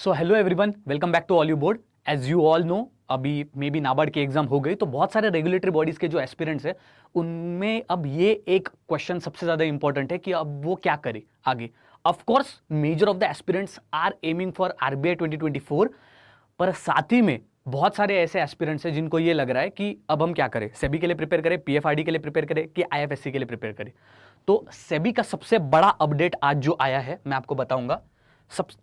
So hello everyone, welcome back to all you board. As you all know, अभी may be NABARD की exam हो गई, तो बहुत सारे रेगुलेटरी बॉडीज के जो एस्पिरेंट्स है उनमें अब ये एक क्वेश्चन सबसे ज्यादा इंपॉर्टेंट है कि अब वो क्या करे आगे। Of course major of the aspirants are aiming for RBI 2024, पर साथ ही में बहुत सारे ऐसे एस्पिरेंट्स हैं जिनको ये लग रहा है कि अब हम क्या करें, सेबी के लिए प्रिपेयर करें, पीएफआरडी के लिए प्रिपेयर करें कि आईएफएससी के लिए प्रिपेयर करें। तो सेबी का सबसे बड़ा अपडेट आज जो आया है मैं आपको बताऊंगा।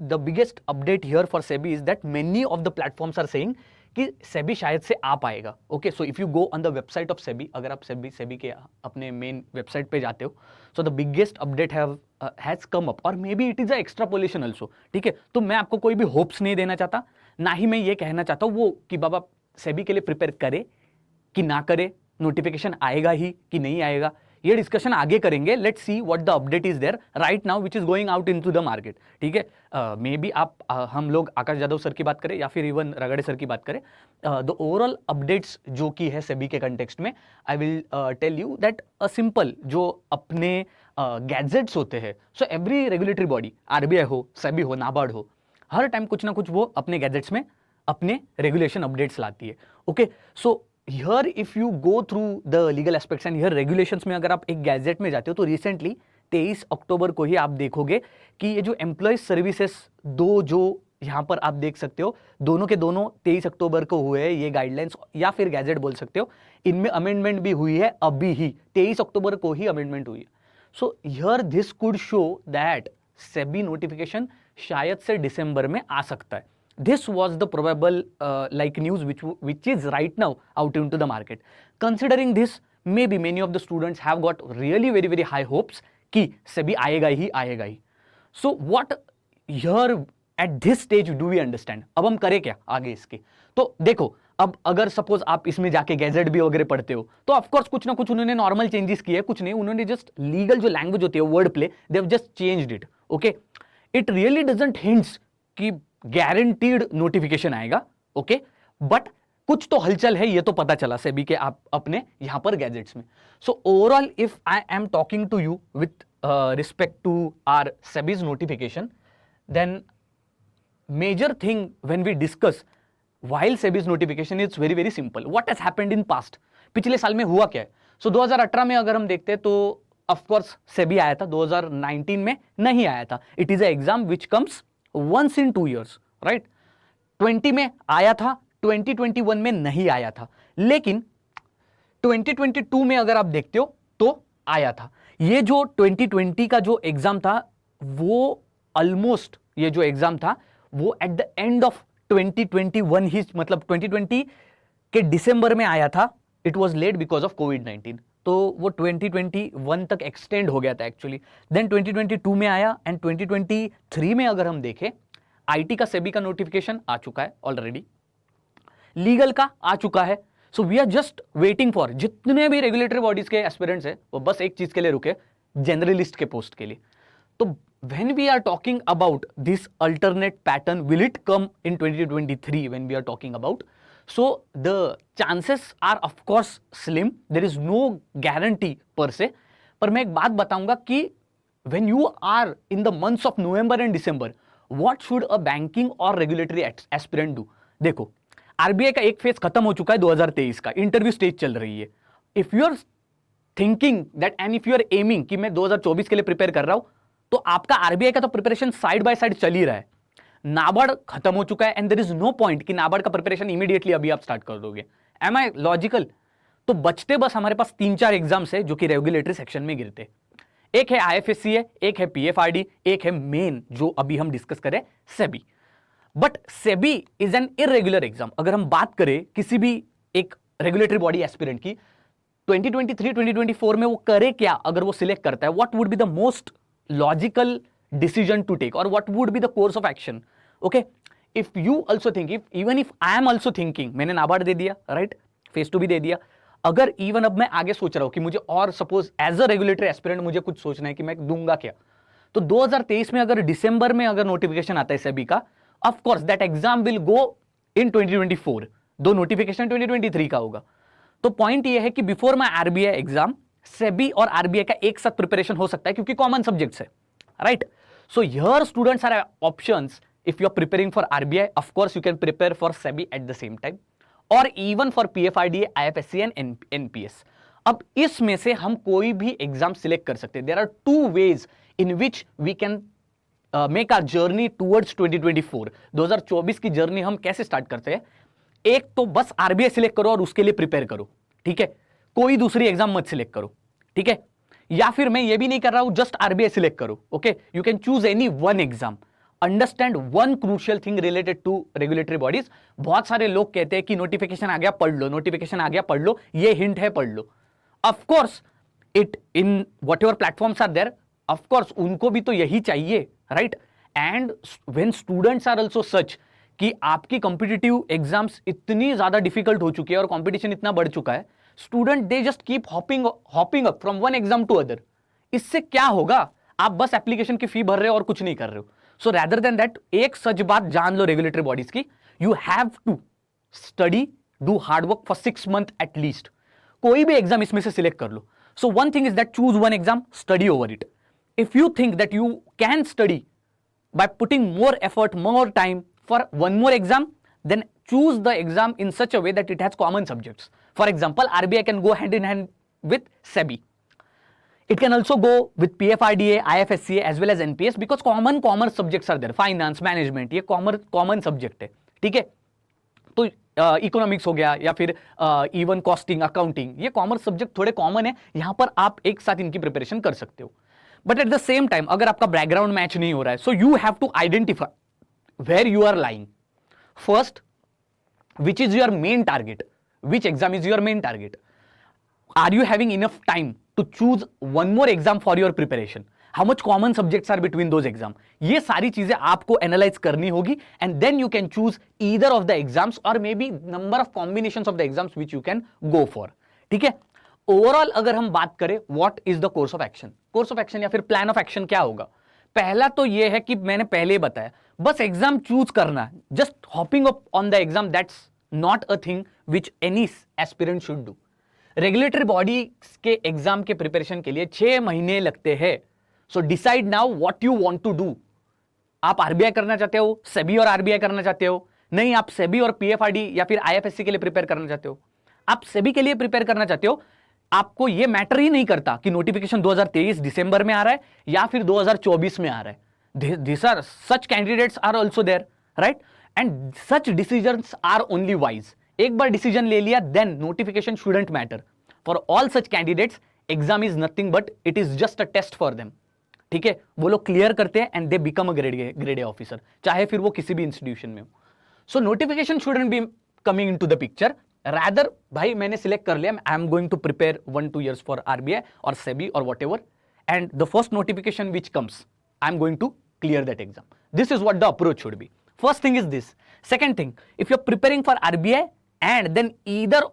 The biggest update here for SEBI is that many of the platforms are saying कि सेबी शायद से आ पाएगा। Okay, so if you go on the website of SEBI, अगर आप सेबी के अपने मेन वेबसाइट पे जाते हो, so the biggest update has come up, और may be it is a extrapolation also. ठीक है, तो मैं आपको कोई भी होप्स नहीं देना चाहता, ना ही मैं ये कहना चाहता हूं वो कि बाबा सेबी के लिए प्रिपेयर करे कि ना करे, नोटिफिकेशन आएगा ही कि नहीं आएगा, ये डिस्कशन आगे करेंगे। Let's see what the update is there right now which is going out into the market. ठीक है, मे बी आप हम लोग आकाश यादव सर की बात करें या फिर इवन रगड़े सर की बात करें, द ओवरऑल अपडेट्स जो की है सेबी के कंटेक्स्ट में, I will tell you that a simple जो अपने गैजेट्स होते हैं, so every regulatory body, RBI हो, सेबी हो, नाबार्ड हो, हर टाइम कुछ ना कुछ वो अपने गैजेट्स में अपने रेगुलेशन अपडेट्स लाती है। Okay, so here if you go through the legal aspects and here regulations में अगर आप एक गैजेट में जाते हो तो रिसेंटली 23 अक्टूबर को ही आप देखोगे कि ये जो एम्प्लॉय सर्विसेज दो जो यहां पर आप देख सकते हो, दोनों के दोनों 23 अक्टूबर को हुए हैं ये गाइडलाइंस या फिर गैजेट बोल सकते हो। इनमें अमेंडमेंट भी हुई है, अभी ही 23 अक्टूबर को ही अमेंडमेंट हुई है। So here this could show that SEBI notification शायद से दिसंबर में आ सकता है। This was the probable news which is right now out into the market. Considering this, maybe many of the students have got really very high hopes कि सेबी आएगा ही। So what here at this stage do we understand? अब हम करें क्या आगे इसके? तो देखो, अब अगर सपोज आप इसमें जाके गैजेट भी वगैरह पढ़ते हो तो ऑफकोर्स कुछ ना कुछ उन्होंने नॉर्मल चेंजेस किए, कुछ नहीं, उन्होंने जस्ट लीगल जो लैंग्वेज होती है, word play, they have just changed it. Okay, it really doesn't hints कि गारंटीड नोटिफिकेशन आएगा। ओके, बट कुछ तो हलचल है, ये तो पता चला सेबी के आप अपने यहां पर गैजेट्स में। So overall if I am talking to you with respect to our SEBI's notification, then major thing when we discuss while SEBI's notification is very simple. What has happened in past, पिछले साल में हुआ क्या है? सो 2018 में अगर हम देखते हैं तो ऑफकोर्स सेबी आया था, 2019 में नहीं आया था। It is a exam which comes once in 2 years, right? 20 में आया था, 2021 में नहीं आया था, लेकिन 2022 में अगर आप देखते हो तो आया था। ये जो 2020 का जो एग्जाम था वो ऑलमोस्ट, ये जो एग्जाम था वो एट द एंड ऑफ 2021 ही, मतलब 2020 के दिसंबर में आया था। It was late because of कोविड-19, तो वो 2021 तक एक्सटेंड हो गया था एक्चुअली। देन 2022 में आया एंड 2023 में अगर हम देखें, आईटी का सेबी का नोटिफिकेशन आ चुका है ऑलरेडी, लीगल का आ चुका है। So we are just waiting for, जितने भी रेगुलेटरी बॉडीज के एस्पिरेंट्स है वो बस एक चीज के लिए रुके, जनरलिस्ट के पोस्ट के लिए। तो when we are talking about this alternate pattern, will it come in 2023 when we are talking about? So the chances are of course slim, there is no guarantee per se, पर मैं एक बात बताऊंगा कि when you are in the months of November and December, what should a banking or regulatory aspirant do? देखो, RBI का एक phase खत्म हो चुका है 2023 का, इंटरव्यू स्टेज चल रही है। If you are thinking that and if you are aiming कि मैं 2024 के लिए प्रिपेयर कर रहा हूं, तो आपका आरबीआई का तो प्रिपरेशन साइड बाय साइड चल ही रहा है। नाबार्ड खत्म हो चुका है and there is no point कि नाबार्ड का प्रिपरेशन इमीडिएटली अभी आप स्टार्ट कर दोगे। एम आई लॉजिकल? तो बचते बस हमारे पास 3-4 एग्जाम्स है जो कि रेगुलेटरी सेक्शन में गिरते। एक है आईएफएससी है, एक है पीएफआरडी, एक है मेन जो अभी हम डिस्कस करें SEBI. But SEBI is an irregular exam. अगर हम बात करें किसी भी एक रेगुलेटरी बॉडी एस्पिरेंट की 2023-2024 में वो करे क्या, अगर वो सिलेक्ट करता है, what would be the most logical decision to take or what would be the course of action? Okay, if you also think, even if I am also thinking, मैंने नाबार्ड दे दिया, राइट, फेज 2 भी दे दिया, अगर even अब मैं आगे सोच रहा हूं कि मुझे और suppose as a regulatory aspirant मुझे कुछ सोचना है कि मैं दूंगा क्या, तो 2023 में अगर दिसंबर में अगर नोटिफिकेशन आता है सेबी का, of course that exam will go in 2024, दो नोटिफिकेशन 2023 का होगा। तो पॉइंट ये है कि before my RBI exam SEBI और आरबीआई का एक साथ प्रिपरेशन हो सकता है क्योंकि कॉमन सब्जेक्ट्स है, right? So here students are options if you are preparing for RBI, of course you can prepare for SEBI at the same time, or even for PFRDA, IFSC and NPS. अब इसमें से हम कोई भी exam select कर सकते हैं. There are two ways in which we can make our journey towards 2024. 2024 की जर्नी हम कैसे स्टार्ट करते हैं? एक तो बस आरबीआई सिलेक्ट करो और उसके लिए प्रिपेयर करो, ठीक है, कोई दूसरी एग्जाम मत सिलेक्ट करो, ठीक है. या फिर मैं ये भी नहीं कर रहा हूं जस्ट आरबीआई सिलेक्ट करो, okay, you can choose any one exam. Understand one crucial thing related to regulatory bodies. बहुत सारे लोग कहते हैं कि नोटिफिकेशन आ गया पढ़ लो, नोटिफिकेशन आ गया पढ़ लो, ये हिंट है पढ़ लो. Of course it in whatever platforms are there, of course उनको भी तो यही चाहिए, right. And when students are also such कि आपकी कॉम्पिटिटिव एग्जाम्स इतनी ज्यादा डिफिकल्ट हो चुकी है और कंपटीशन इतना बढ़ चुका है, student they just keep hopping up from one exam to other. इससे क्या होगा? आप बस एप्लीकेशन की फी भर रहे हो और कुछ नहीं कर रहे हो. सो रैदर देन दैट, एक सच बात जान लो रेगुलेटरी बॉडीज की, you have to study, do hard work for 6 months at least. कोई भी एग्जाम इसमें से सिलेक्ट कर लो. So one thing is that choose one exam, study over it. If you think that you can study by putting more effort, more time for one more exam, then choose the exam in such a way that it has common subjects. For example, RBI can go hand in hand with SEBI. It can also go with PFRDA, IFSCA as well as NPS because common commerce subjects are there. Finance, management, ये common subject है, ठीक है. तो economics हो गया या फिर even costing, accounting, ये कॉमर्स सब्जेक्ट थोड़े कॉमन है, यहां पर आप एक साथ इनकी प्रिपरेशन कर सकते हो. But at the same time अगर आपका बैकग्राउंड मैच नहीं हो रहा है, so you have to identify where you are lying. First, which is your main target, which exam is your main target. Are you having enough time to choose one more exam for your preparation? How much common subjects are between those exam? ये सारी चीजें आपको analyse करनी होगी and then you can choose either of the exams और may be number of combinations of the exams which you can go for, ठीक है. Overall अगर हम बात करें what is the course of action, course of action या फिर plan of action क्या होगा? पहला तो यह है कि मैंने पहले ही बताया, बस एग्जाम चूज करना है. Just hopping up on the exam, that's not a thing which any aspirant should do. Regulatory body के एग्जाम के प्रिपरेशन के लिए 6 महीने लगते हैं. So decide now what you want to do. आप आरबीआई करना चाहते हो, सेबी और आरबीआई करना चाहते हो? नहीं, आप सेबी और पीएफआरडी या फिर आईएफएससी के लिए प्रिपेयर करना चाहते हो? आप सेबी के लिए प्रिपेयर करना चाहते हो, आपको यह मैटर ही नहीं करता कि नोटिफिकेशन 2023 दिसंबर में आ रहा है या फिर 2024 में आ रहा है. This are such candidates are also there, right. And such decisions are only wise. एक बार डिसीजन ले लिया then notification shouldn't matter. For all such candidates exam is nothing but it is just a test for them, ठीक है. वो लोग clear करते हैं and they become a grade A officer, चाहे फिर वो किसी भी इंस्टीट्यूशन में हो. So notification shouldn't be coming into the picture. Rather, भाई मैंने सिलेक्ट कर लिया, I am going to prepare 1-2 years for RBI और सेबी और whatever, and the first notification which comes I am going to clear that exam. This is what the approach should be. First thing is this. Second thing, if you are preparing for RBI and then either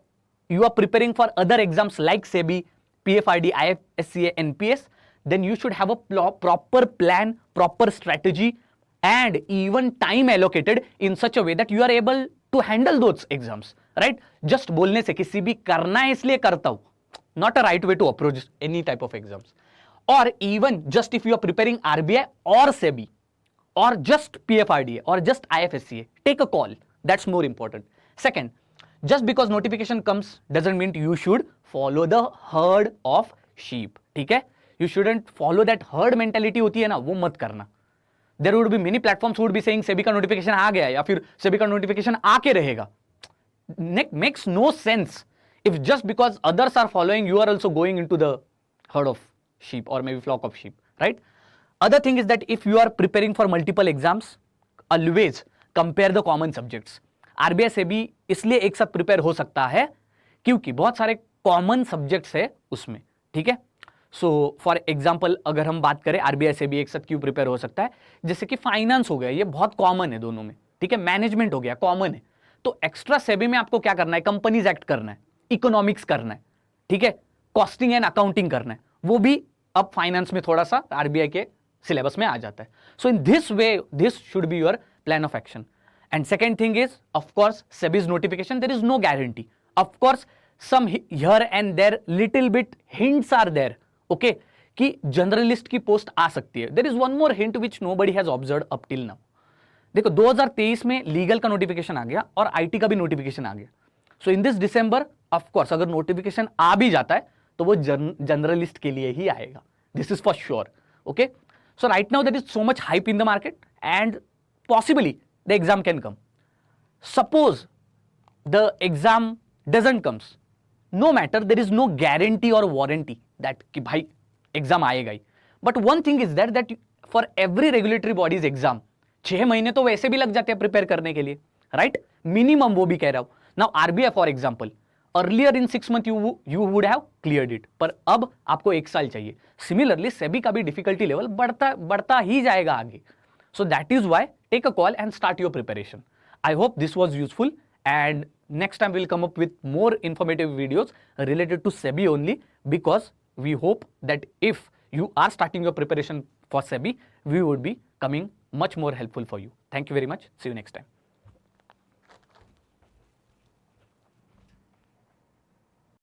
you are preparing for other exams like SEBI, PFRD, IFSCA, NPS, then you should have a proper plan, proper strategy, and even time allocated in such a way that you are able to handle those exams, right? Just बोलने से किसी भी करना है इसलिए करता हूं, not a right way to approach any type of exams. Or even just if you are preparing RBI or SEBI, or just PFRDA or just IFSCA, take a call. That's more important. Second, just because notification comes doesn't mean you should follow the herd of sheep, ठीक है. You shouldn't follow that herd mentality होती है ना, वो मत करना. There would be many platforms would be saying SEBI का notification आ गया या फिर सेबी का नोटिफिकेशन आके रहेगा. Makes no sense. If just because others are following, you are also going into the herd of sheep or maybe flock of sheep, right? Other thing is that if you are preparing for multiple exams, always compare the common subjects. RBI से भी इसलिए एक साथ prepare हो सकता है क्योंकि बहुत सारे कॉमन सब्जेक्ट्स है उसमें, ठीक है. सो फॉर एग्जांपल अगर हम बात करें आरबीआई से भी एक साथ क्यों प्रिपेयर हो सकता है, जैसे कि फाइनेंस हो गया, ये बहुत कॉमन है दोनों में, ठीक है. मैनेजमेंट हो गया, कॉमन है. तो एक्स्ट्रा सेबी में आपको क्या करना है? कंपनीज एक्ट करना है, इकोनॉमिक्स करना है, ठीक है, कॉस्टिंग एंड अकाउंटिंग करना है, वो भी अब फाइनेंस में थोड़ा सा आरबीआई के सिलेबस में आ जाता है. So in this way this should be your plan of action. And second thing is, of course, SEBI's notification, there is no guarantee. Of course, some here and there little bit hints are there, okay, कि generalist की post आ सकती है. There is one more hint which nobody has observed up till now. देखो 2023 में legal का notification आ गया और आईटी का भी नोटिफिकेशन आ गया. So in this December of course अगर नोटिफिकेशन आ भी जाता है तो वो जनरलिस्ट के लिए ही आएगा. This is for sure. Okay, so right now there is so much hype in the market and possibly the exam can come. Suppose the exam doesn't comes, no matter, there is no guarantee or warranty that कि भाई exam आएगा ही. But one thing is that for every regulatory bodies exam 6 महीने तो वैसे भी लग जाते हैं प्रिपेयर करने के लिए, राइट? मिनिमम वो भी कह रहा हूं. Now RBI for example, earlier in 6 month you would have cleared it, पर अब आपको 1 साल चाहिए. सिमिलरली सेबी का भी डिफिकल्टी लेवल बढ़ता ही जाएगा आगे. So that is why take a call and start your preparation. I hope this was useful, and next time we'll come up with more informative videos related to SEBI only, because we hope that if you are starting your preparation for SEBI, we would be coming much more helpful for you. Thank you very much. See you next time.